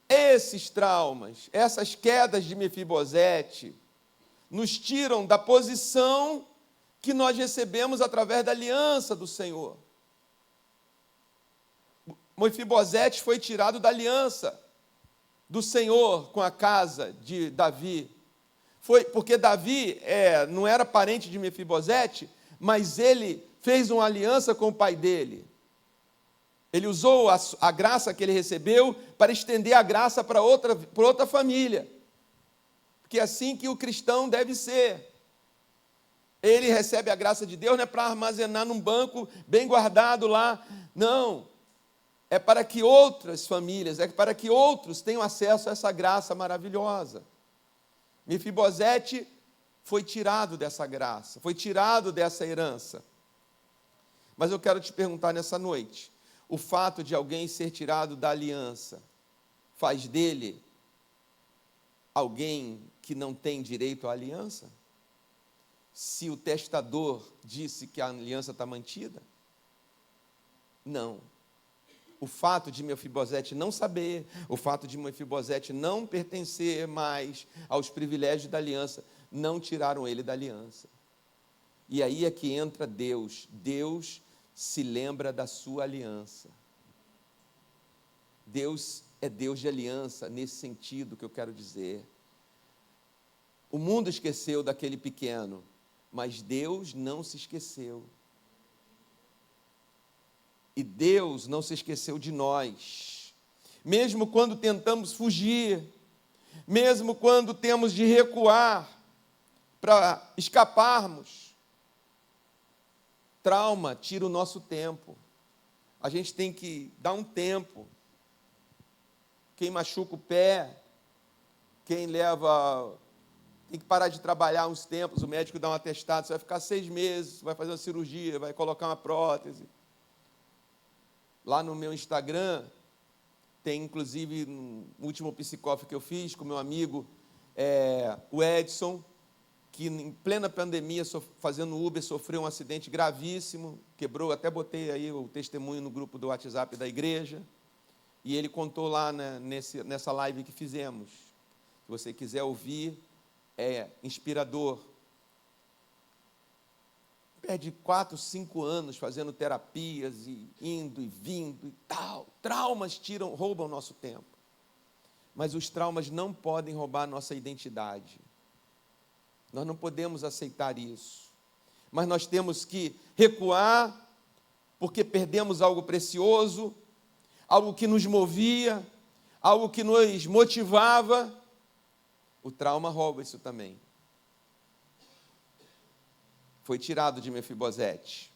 esses traumas, essas quedas de Mefibosete, nos tiram da posição que nós recebemos através da aliança do Senhor. Mefibosete foi tirado da aliança do Senhor com a casa de Davi. Foi porque Davi não era parente de Mefibosete, mas ele fez uma aliança com o pai dele. Ele usou a graça que ele recebeu para estender a graça para outra família. Porque é assim que o cristão deve ser. Ele recebe a graça de Deus, não é para armazenar num banco bem guardado lá. Não. É para que outras famílias, é para que outros tenham acesso a essa graça maravilhosa. Mefibosete foi tirado dessa graça, foi tirado dessa herança. Mas eu quero te perguntar nessa noite, o fato de alguém ser tirado da aliança faz dele alguém que não tem direito à aliança? Se o testador disse que a aliança está mantida? Não. O fato de Mefibosete não saber, o fato de Mefibosete não pertencer mais aos privilégios da aliança, não tiraram ele da aliança. E aí é que entra Deus. Deus se lembra da sua aliança. Deus é Deus de aliança, nesse sentido que eu quero dizer. O mundo esqueceu daquele pequeno, mas Deus não se esqueceu. E Deus não se esqueceu de nós. Mesmo quando tentamos fugir, mesmo quando temos de recuar para escaparmos, trauma tira o nosso tempo. A gente tem que dar um tempo. Quem machuca o pé, quem tem que parar de trabalhar uns tempos, o médico dá um atestado, você vai ficar 6 meses, vai fazer uma cirurgia, vai colocar uma prótese. Lá no meu Instagram, tem inclusive no último psicólogo que eu fiz com meu amigo, o Edson, que em plena pandemia, fazendo Uber, sofreu um acidente gravíssimo, quebrou, até botei aí o testemunho no grupo do WhatsApp da igreja, e ele contou lá nessa live que fizemos. Se você quiser ouvir, é inspirador. Perde 4, 5 anos fazendo terapias, e indo e vindo e tal. Traumas roubam o nosso tempo. Mas os traumas não podem roubar a nossa identidade. Nós não podemos aceitar isso. Mas nós temos que recuar, porque perdemos algo precioso, algo que nos movia, algo que nos motivava. O trauma rouba isso também. Foi tirado de Mefibosete.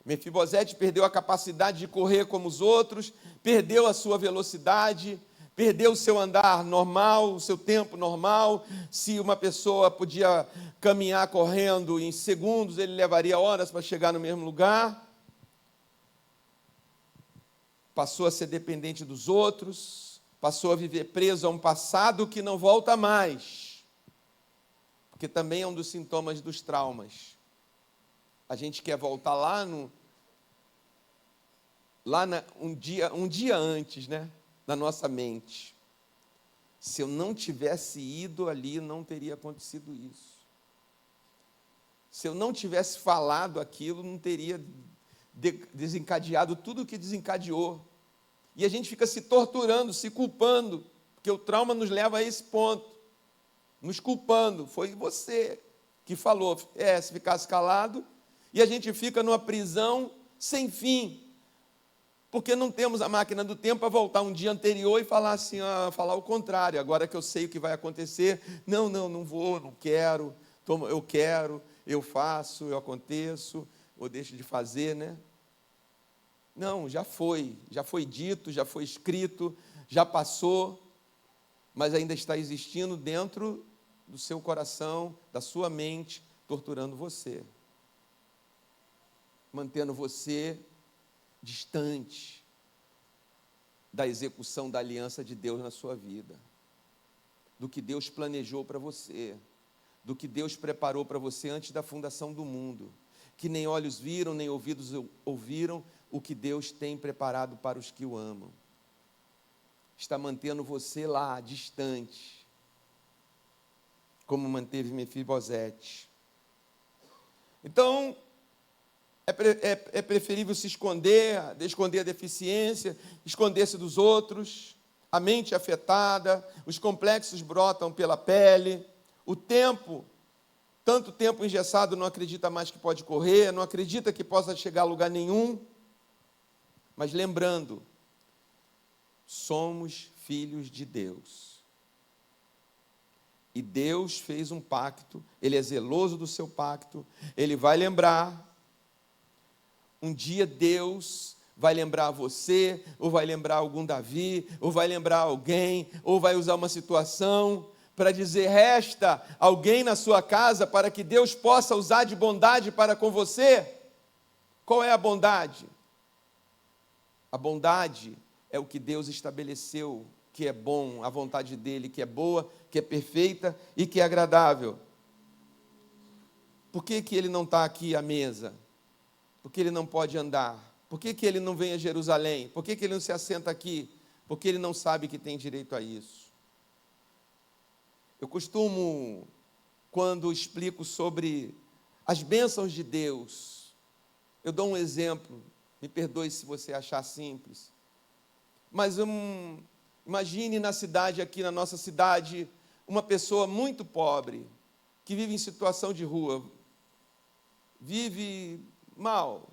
Mefibosete perdeu a capacidade de correr como os outros, perdeu a sua velocidade, perdeu o seu andar normal, o seu tempo normal. Se uma pessoa podia caminhar correndo em segundos, ele levaria horas para chegar no mesmo lugar. Passou a ser dependente dos outros, passou a viver preso a um passado que não volta mais, porque também é um dos sintomas dos traumas. A gente quer voltar um dia antes, né, na nossa mente. Se eu não tivesse ido ali, não teria acontecido isso. Se eu não tivesse falado aquilo, não teria desencadeado tudo o que desencadeou. E a gente fica se torturando, se culpando, porque o trauma nos leva a esse ponto, nos culpando. Foi você que falou, se ficasse calado, e a gente fica numa prisão sem fim, porque não temos a máquina do tempo para voltar um dia anterior e falar assim, falar o contrário. Agora que eu sei o que vai acontecer, não vou, não quero, eu quero, eu faço, eu aconteço, ou deixo de fazer, né? Não, já foi dito, já foi escrito, já passou, mas ainda está existindo dentro do seu coração, da sua mente, torturando você, mantendo você distante da execução da aliança de Deus na sua vida, do que Deus planejou para você, do que Deus preparou para você antes da fundação do mundo, que nem olhos viram, nem ouvidos ouviram, o que Deus tem preparado para os que o amam. Está mantendo você lá, distante, como manteve Mefibosete. Então, é preferível se esconder a deficiência, esconder-se dos outros, a mente afetada, os complexos brotam pela pele, o tempo, tanto tempo engessado, não acredita mais que pode correr, não acredita que possa chegar a lugar nenhum. Mas lembrando, somos filhos de Deus. E Deus fez um pacto, Ele é zeloso do seu pacto, Ele vai lembrar. Um dia Deus vai lembrar você, ou vai lembrar algum Davi, ou vai lembrar alguém, ou vai usar uma situação para dizer, resta alguém na sua casa para que Deus possa usar de bondade para com você? Qual é a bondade? A bondade é o que Deus estabeleceu, que é bom, a vontade dele, que é boa, que é perfeita e que é agradável. Por que ele não está aqui à mesa? Por que ele não pode andar? Por que ele não vem a Jerusalém? Por que ele não se assenta aqui? Porque ele não sabe que tem direito a isso. Eu costumo, quando explico sobre as bênçãos de Deus, eu dou um exemplo, me perdoe se você achar simples, mas imagine na cidade, aqui na nossa cidade, uma pessoa muito pobre, que vive em situação de rua, vive mal,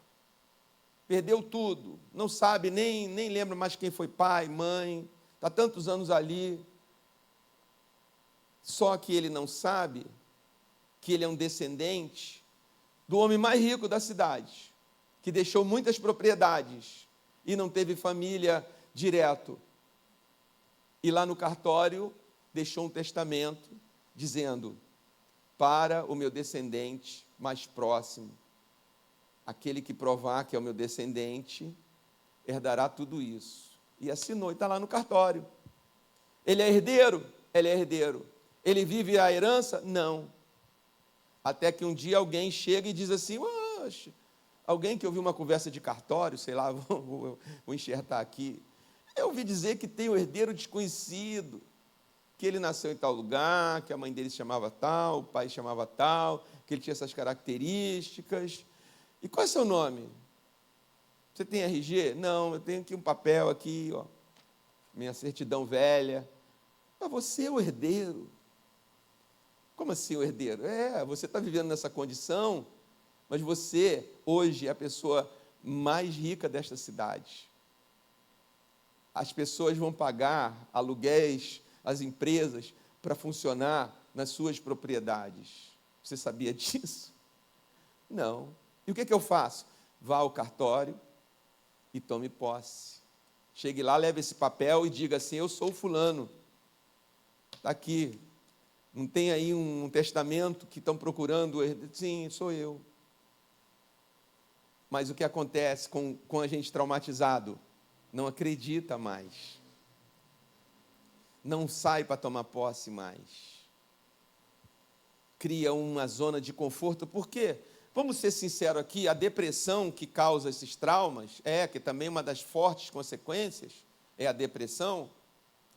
perdeu tudo, não sabe, nem lembra mais quem foi pai, mãe, está tantos anos ali, só que ele não sabe que ele é um descendente do homem mais rico da cidade, que deixou muitas propriedades e não teve família direto. E lá no cartório deixou um testamento dizendo: para o meu descendente mais próximo, aquele que provar que é o meu descendente, herdará tudo isso. E assinou, e está lá no cartório. Ele é herdeiro? Ele é herdeiro. Ele vive a herança? Não. Até que um dia alguém chega e diz assim: oxe, alguém que ouviu uma conversa de cartório, sei lá, vou enxertar aqui, eu ouvi dizer que tem um herdeiro desconhecido, que ele nasceu em tal lugar, que a mãe dele se chamava tal, o pai chamava tal, que ele tinha essas características. E qual é o seu nome? Você tem RG? Não, eu tenho aqui um papel aqui, ó, minha certidão velha. Mas você é o herdeiro. Como assim o herdeiro? Você está vivendo nessa condição, mas você, hoje, é a pessoa mais rica desta cidade. As pessoas vão pagar aluguéis, as empresas, para funcionar nas suas propriedades. Você sabia disso? Não. E o que eu faço? Vá ao cartório e tome posse. Chegue lá, leve esse papel e diga assim: eu sou fulano. Está aqui. Não tem aí um testamento que estão procurando? Sim, sou eu. Mas o que acontece com a gente traumatizado? Não acredita mais. Não sai para tomar posse mais. Cria uma zona de conforto. Por quê? Vamos ser sinceros aqui, a depressão que causa esses traumas, que também uma das fortes consequências é a depressão,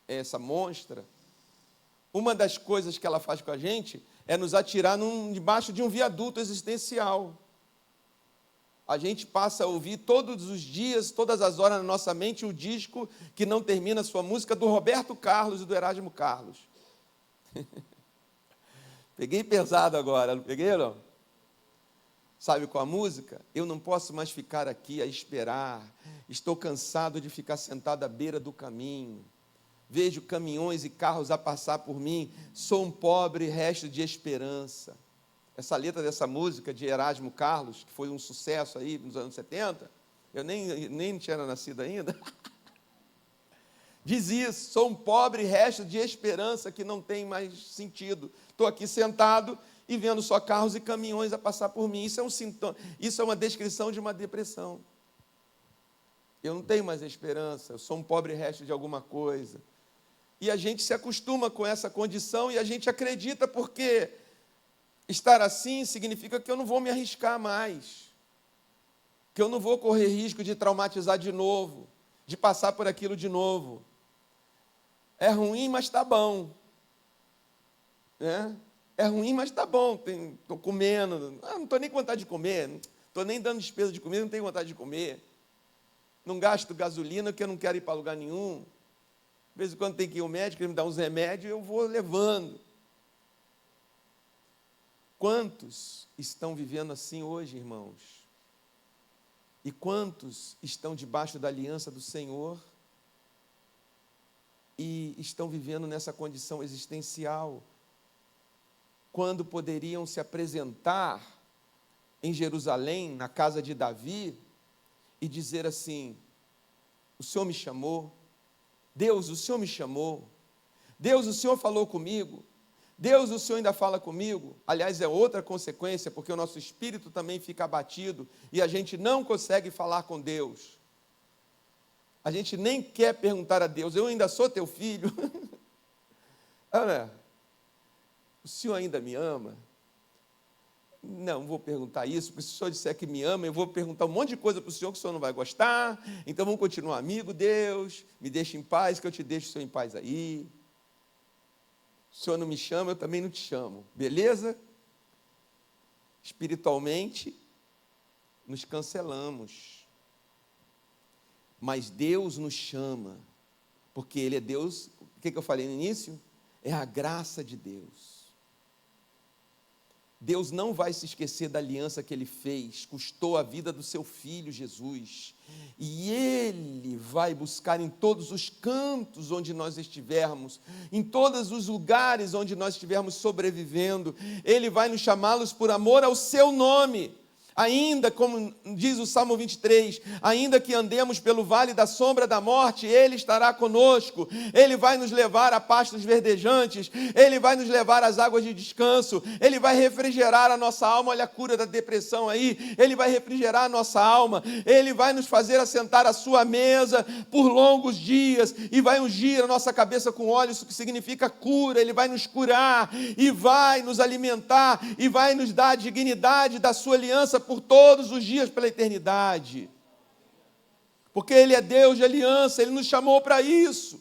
é essa monstra. Uma das coisas que ela faz com a gente é nos atirar debaixo de um viaduto existencial. A gente passa a ouvir todos os dias, todas as horas na nossa mente, o disco que não termina a sua música do Roberto Carlos e do Erasmo Carlos. Peguei pesado agora, não peguei, não? Sabe qual a música? Eu não posso mais ficar aqui a esperar, estou cansado de ficar sentado à beira do caminho. Vejo caminhões e carros a passar por mim, sou um pobre resto de esperança. Essa letra dessa música de Erasmo Carlos, que foi um sucesso aí nos anos 70, eu nem tinha nascido ainda, diz isso: sou um pobre resto de esperança que não tem mais sentido. Estou aqui sentado e vendo só carros e caminhões a passar por mim. Isso é um sintoma, isso é uma descrição de uma depressão. Eu não tenho mais esperança, eu sou um pobre resto de alguma coisa. E a gente se acostuma com essa condição e a gente acredita, porque estar assim significa que eu não vou me arriscar mais, que eu não vou correr risco de traumatizar de novo, de passar por aquilo de novo. É ruim, mas está bom. É ruim, mas está bom. Estou comendo, não estou nem com vontade de comer, não estou nem dando despesa de comida, não tenho vontade de comer. Não gasto gasolina, porque eu não quero ir para lugar nenhum. De vez em quando tem que ir ao médico, ele me dá uns remédios, eu vou levando. Quantos estão vivendo assim hoje, irmãos? E quantos estão debaixo da aliança do Senhor e estão vivendo nessa condição existencial, quando poderiam se apresentar em Jerusalém, na casa de Davi, e dizer assim: o Senhor me chamou, Deus, o Senhor me chamou, Deus, o Senhor falou comigo, Deus, o Senhor ainda fala comigo. Aliás, é outra consequência, porque o nosso espírito também fica abatido e a gente não consegue falar com Deus. A gente nem quer perguntar a Deus, eu ainda sou teu filho? Ana, o senhor ainda me ama? Não vou perguntar isso, porque se o senhor disser que me ama, eu vou perguntar um monte de coisa para o senhor que o senhor não vai gostar, então vamos continuar amigo, Deus, me deixe em paz, que eu te deixo o senhor em paz aí. O senhor não me chama, eu também não te chamo, beleza? Espiritualmente, nos cancelamos, mas Deus nos chama, porque Ele é Deus. O que eu falei no início? É a graça de Deus. Deus não vai se esquecer da aliança que Ele fez, custou a vida do seu Filho Jesus, e Ele vai buscar em todos os cantos onde nós estivermos, em todos os lugares onde nós estivermos sobrevivendo, Ele vai nos chamá-los por amor ao seu nome. Ainda, como diz o Salmo 23, ainda que andemos pelo vale da sombra da morte, Ele estará conosco, Ele vai nos levar a pastos verdejantes, Ele vai nos levar às águas de descanso, Ele vai refrigerar a nossa alma. Olha a cura da depressão aí, Ele vai refrigerar a nossa alma, Ele vai nos fazer assentar à sua mesa por longos dias, e vai ungir a nossa cabeça com óleo, isso que significa cura. Ele vai nos curar, e vai nos alimentar, e vai nos dar a dignidade da sua aliança por todos os dias, pela eternidade, porque Ele é Deus de aliança. Ele nos chamou para isso,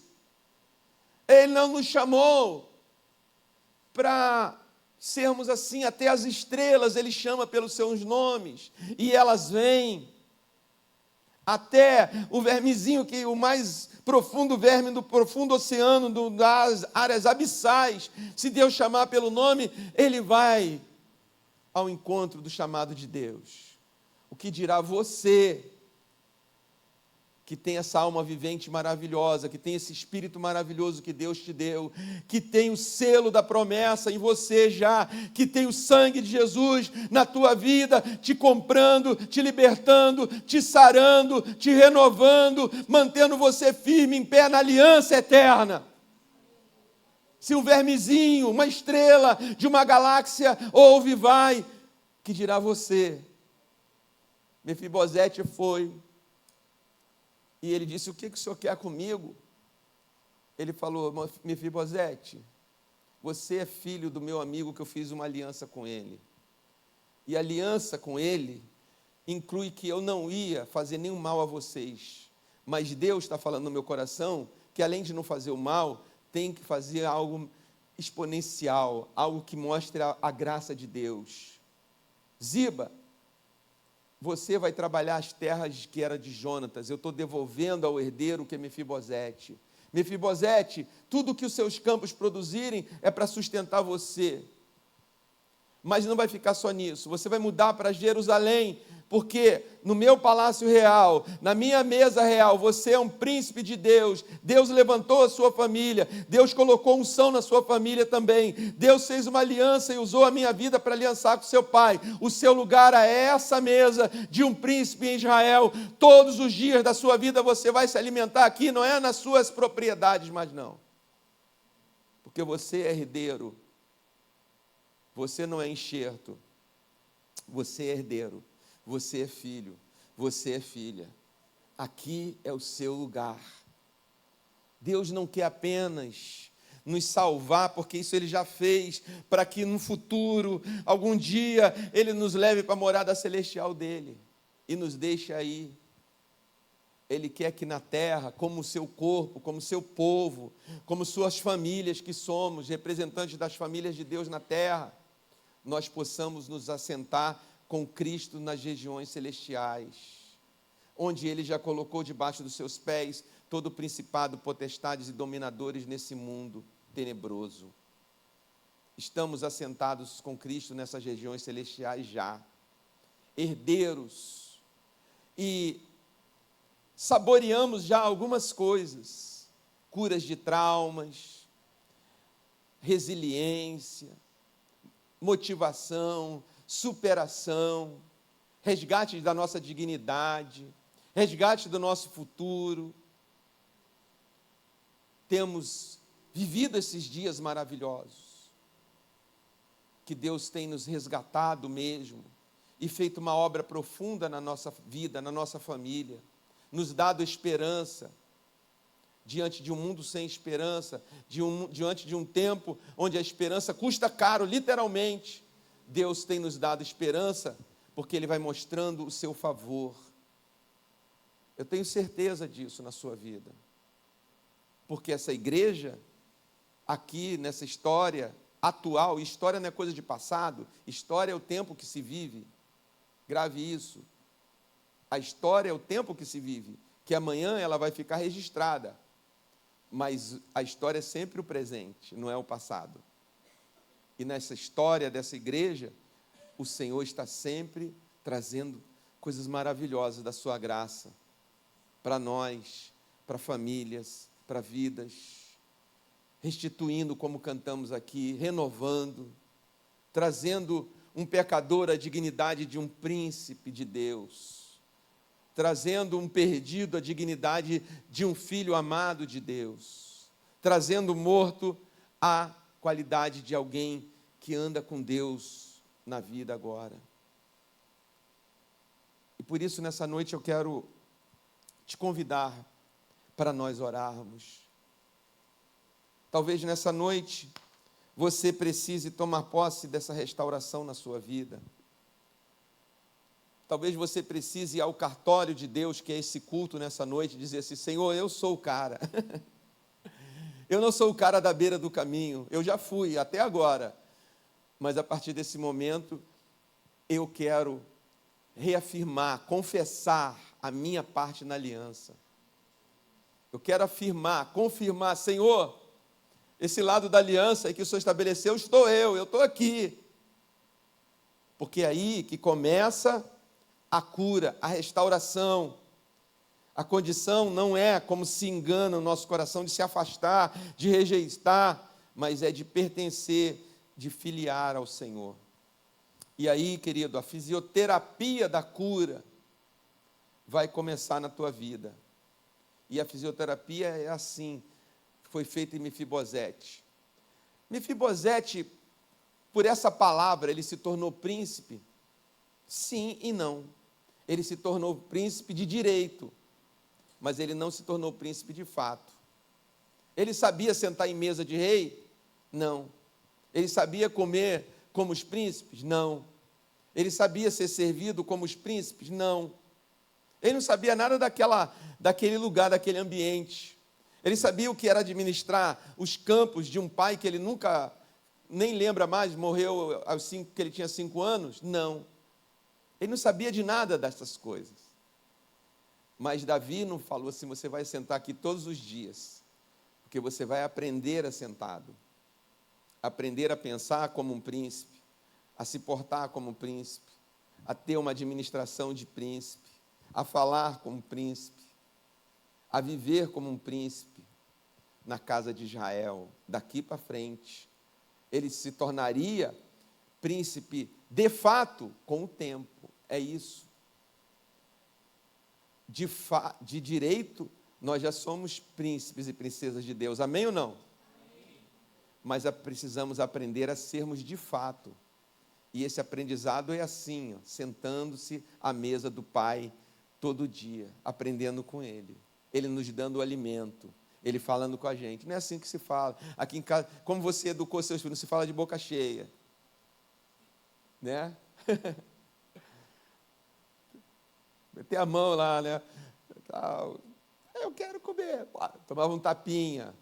Ele não nos chamou para sermos assim. Até as estrelas Ele chama pelos seus nomes, e elas vêm, até o vermezinho, que o mais profundo verme do profundo oceano, das áreas abissais, se Deus chamar pelo nome, ele vai ao encontro do chamado de Deus. O que dirá você, que tem essa alma vivente maravilhosa, que tem esse espírito maravilhoso que Deus te deu, que tem o selo da promessa em você já, que tem o sangue de Jesus na tua vida, te comprando, te libertando, te sarando, te renovando, mantendo você firme em pé na aliança eterna. Se um vermezinho, uma estrela de uma galáxia ouve e vai, que dirá você? Mefibosete foi, e ele disse: o que o senhor quer comigo? Ele falou: Mefibosete, você é filho do meu amigo, que eu fiz uma aliança com ele. E a aliança com ele inclui que eu não ia fazer nenhum mal a vocês, mas Deus está falando no meu coração que, além de não fazer o mal, tem que fazer algo exponencial, algo que mostre a graça de Deus. Ziba, você vai trabalhar as terras que era de Jonatas, eu estou devolvendo ao herdeiro, que é Mefibosete. Mefibosete, tudo que os seus campos produzirem é para sustentar você. Mas não vai ficar só nisso, você vai mudar para Jerusalém, porque no meu palácio real, na minha mesa real, você é um príncipe de Deus. Deus levantou a sua família, Deus colocou unção na sua família também. Deus fez uma aliança e usou a minha vida para aliançar com seu pai. O seu lugar é essa mesa de um príncipe em Israel. Todos os dias da sua vida você vai se alimentar aqui, não é nas suas propriedades, mas não, porque você é herdeiro. Você não é enxerto, você é herdeiro, você é filho, você é filha. Aqui é o seu lugar. Deus não quer apenas nos salvar, porque isso Ele já fez, para que no futuro, algum dia, Ele nos leve para a morada celestial dEle e nos deixe aí. Ele quer que na terra, como o seu corpo, como o seu povo, como suas famílias que somos, representantes das famílias de Deus na terra, nós possamos nos assentar com Cristo nas regiões celestiais, onde Ele já colocou debaixo dos seus pés todo o principado, potestades e dominadores nesse mundo tenebroso. Estamos assentados com Cristo nessas regiões celestiais já, herdeiros, e saboreamos já algumas coisas: curas de traumas, resiliência, motivação, superação, resgate da nossa dignidade, resgate do nosso futuro. Temos vivido esses dias maravilhosos, que Deus tem nos resgatado mesmo, e feito uma obra profunda na nossa vida, na nossa família. nos dado esperança, diante de um mundo sem esperança, diante de um tempo onde a esperança custa caro, literalmente. Deus tem nos dado esperança, porque Ele vai mostrando o seu favor. Eu tenho certeza disso na sua vida, porque essa igreja, aqui nessa história atual, história não é coisa de passado, história é o tempo que se vive, grave isso, a história é o tempo que se vive, que amanhã ela vai ficar registrada, mas a história é sempre o presente, não é o passado. E nessa história dessa igreja, o Senhor está sempre trazendo coisas maravilhosas da sua graça, para nós, para famílias, para vidas, restituindo como cantamos aqui, renovando, trazendo um pecador à dignidade de um príncipe de Deus, trazendo um perdido à dignidade de um filho amado de Deus, trazendo morto à qualidade de alguém que anda com Deus na vida agora. E por isso, nessa noite, eu quero te convidar para nós orarmos. Talvez nessa noite você precise tomar posse dessa restauração na sua vida. Talvez você precise ir ao cartório de Deus, que é esse culto nessa noite, e dizer assim: Senhor, eu sou o cara. Eu não sou o cara da beira do caminho, eu já fui até agora, mas a partir desse momento eu quero reafirmar, confessar a minha parte na aliança. Eu quero afirmar, confirmar: Senhor, esse lado da aliança que o Senhor estabeleceu, eu estou aqui. Porque é aí que começa a cura, a restauração. A condição não é, como se engana o nosso coração, de se afastar, de rejeitar, mas é de pertencer, de filiar ao Senhor. E aí, querido, a fisioterapia da cura vai começar na tua vida. E a fisioterapia é assim, foi feita em Mefibosete. Mefibosete, por essa palavra, ele se tornou príncipe? Sim e não. Ele se tornou príncipe de direito, mas ele não se tornou príncipe de fato. Ele sabia sentar em mesa de rei? Não. Ele sabia comer como os príncipes? Não. Ele sabia ser servido como os príncipes? Não. Ele não sabia nada daquele lugar, daquele ambiente. Ele sabia o que era administrar os campos de um pai que ele nunca, nem lembra mais, morreu que ele tinha 5 anos? Não. Ele não sabia de nada dessas coisas. Mas Davi não falou assim: você vai sentar aqui todos os dias, porque você vai aprender assentado, aprender a pensar como um príncipe, a se portar como um príncipe, a ter uma administração de príncipe, a falar como um príncipe, a viver como um príncipe na casa de Israel. Daqui para frente, ele se tornaria príncipe de fato com o tempo. É isso. De direito, nós já somos príncipes e princesas de Deus. Amém ou não? Amém. Mas precisamos aprender a sermos de fato. E esse aprendizado é assim, sentando-se à mesa do Pai todo dia, aprendendo com Ele. Ele nos dando o alimento, Ele falando com a gente. Não é assim que se fala. Aqui em casa, como você educou seus filhos, não se fala de boca cheia. Né? Meter a mão lá, né? Eu quero comer. Tomava um tapinha.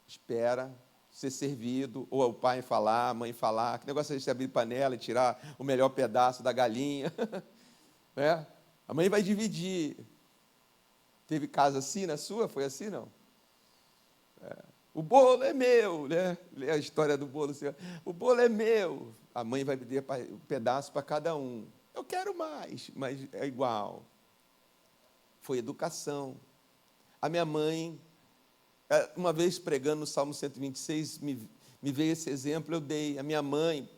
Espera ser servido, ou o pai falar, a mãe falar. Que negócio é de abrir panela e tirar o melhor pedaço da galinha. Né? A mãe vai dividir. Teve casa assim na sua? Foi assim, não? O bolo é meu, né? Lê a história do bolo. Assim, o bolo é meu. A mãe vai pedir um pedaço para cada um. Eu quero mais, mas é igual. Foi educação. A minha mãe, uma vez pregando no Salmo 126, me veio esse exemplo, eu dei. A minha mãe,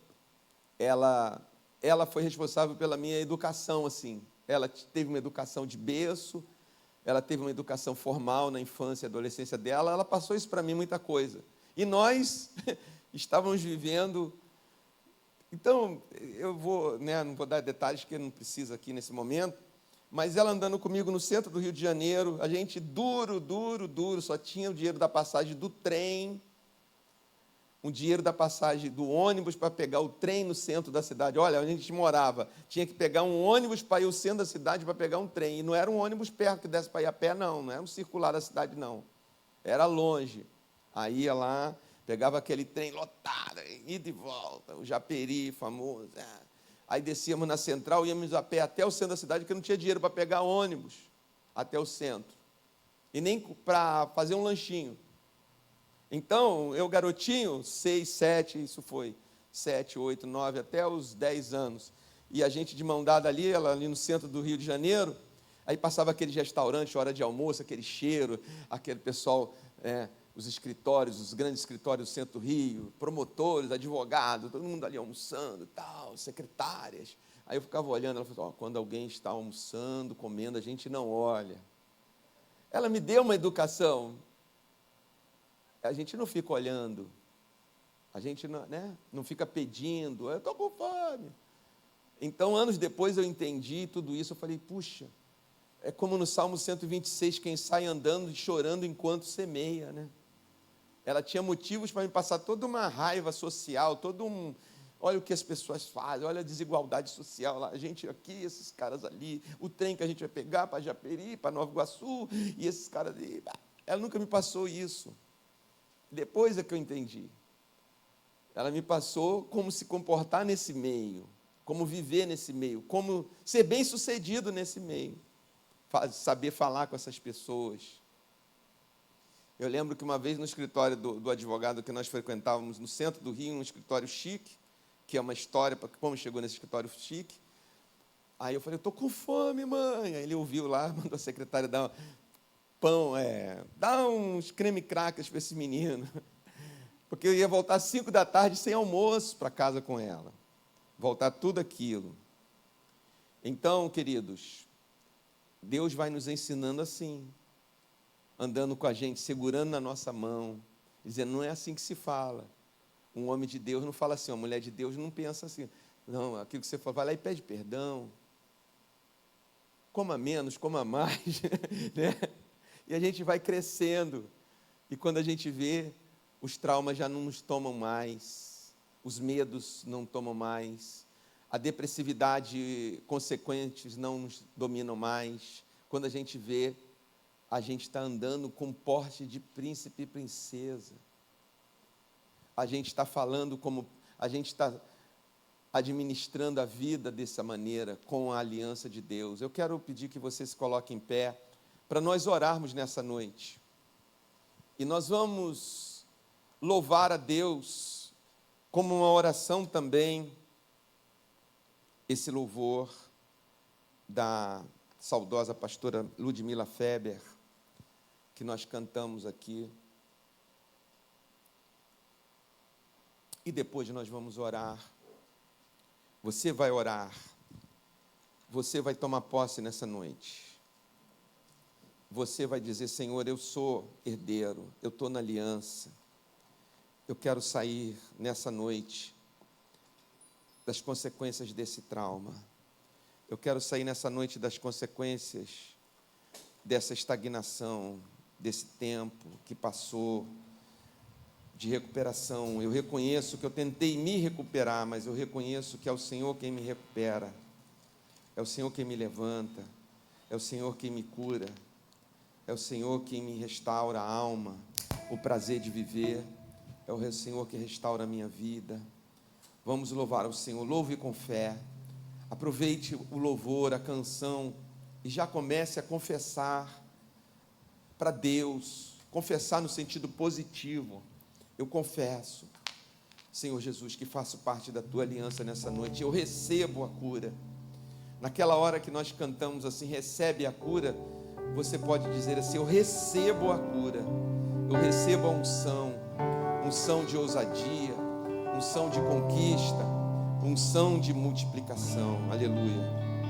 ela foi responsável pela minha educação, assim. Ela teve uma educação de berço, ela teve uma educação formal na infância e adolescência dela, ela passou isso para mim, muita coisa. E nós estávamos vivendo. Então, eu vou, né, não vou dar detalhes, porque não precisa aqui nesse momento, Mas ela andando comigo no centro do Rio de Janeiro, a gente duro, só tinha o dinheiro da passagem do trem, o dinheiro da passagem do ônibus para pegar o trem no centro da cidade. Olha, onde a gente morava, tinha que pegar um ônibus para ir ao centro da cidade para pegar um trem. E não era um ônibus perto que desse para ir a pé, não era um circular da cidade, não. Era longe. Aí ia lá, pegava aquele trem lotado, ida e volta, o Japeri famoso. Aí descíamos na central, íamos a pé até o centro da cidade, porque não tinha dinheiro para pegar ônibus até o centro. E nem para fazer um lanchinho. Então, eu garotinho, 6, 7, isso foi 7, 8, 9, até os 10 anos. E a gente de mão dada ali, ela ali no centro do Rio de Janeiro, aí passava aquele restaurante, hora de almoço, aquele cheiro, aquele pessoal, os escritórios, os grandes escritórios do centro do Rio, promotores, advogados, todo mundo ali almoçando e tal, secretárias. Aí eu ficava olhando, ela falou, quando alguém está almoçando, comendo, a gente não olha. Ela me deu uma educação. A gente não fica olhando, a gente não fica pedindo, eu estou com fome. Então, anos depois eu entendi tudo isso, eu falei, puxa, é como no Salmo 126, quem sai andando e chorando enquanto semeia, Ela tinha motivos para me passar toda uma raiva social, olha o que as pessoas fazem, olha a desigualdade social, a gente aqui, esses caras ali, o trem que a gente vai pegar para Japeri, para Nova Iguaçu, e esses caras ali. Ela nunca me passou isso. Depois é que eu entendi. Ela me passou como se comportar nesse meio, como viver nesse meio, como ser bem-sucedido nesse meio, saber falar com essas pessoas. Eu lembro que uma vez no escritório do advogado que nós frequentávamos no centro do Rio, um escritório chique, que é uma história para como chegou nesse escritório chique. Aí eu falei, eu estou com fome, mãe. Aí ele ouviu lá, mandou a secretária dar pão, dá uns creme crackers para esse menino, porque eu ia voltar às 5 da tarde sem almoço para casa com ela, voltar tudo aquilo. Então, queridos, Deus vai nos ensinando assim, andando com a gente, segurando na nossa mão, dizendo, não é assim que se fala. Um homem de Deus não fala assim, uma mulher de Deus não pensa assim. Não, aquilo que você fala, vai lá e pede perdão, coma menos, coma mais, E a gente vai crescendo, e quando a gente vê, os traumas já não nos tomam mais, os medos não tomam mais, a depressividade consequentes não nos dominam mais. Quando a gente vê, a gente está andando com porte de príncipe e princesa. A gente está falando como, a gente está administrando a vida dessa maneira, com a aliança de Deus. Eu quero pedir que você se coloque em pé, para nós orarmos nessa noite. E nós vamos louvar a Deus, como uma oração também, esse louvor da saudosa pastora Ludmila Feber, que nós cantamos aqui. E depois nós vamos orar. Você vai orar. Você vai tomar posse nessa noite. Você vai dizer, Senhor, eu sou herdeiro, eu estou na aliança. Eu quero sair nessa noite das consequências desse trauma. Eu quero sair nessa noite das consequências dessa estagnação, desse tempo que passou de recuperação. Eu reconheço que eu tentei me recuperar, mas eu reconheço que é o Senhor quem me recupera, é o Senhor quem me levanta, é o Senhor quem me cura, é o Senhor quem me restaura a alma, o prazer de viver, é o Senhor que restaura a minha vida. Vamos louvar ao Senhor, louve com fé, aproveite o louvor, a canção, e já comece a confessar para Deus, confessar no sentido positivo. Eu confesso, Senhor Jesus, que faço parte da Tua aliança nessa noite, eu recebo a cura. Naquela hora que nós cantamos assim, recebe a cura, você pode dizer assim, eu recebo a cura, eu recebo a unção de ousadia, unção de conquista, unção de multiplicação. Aleluia.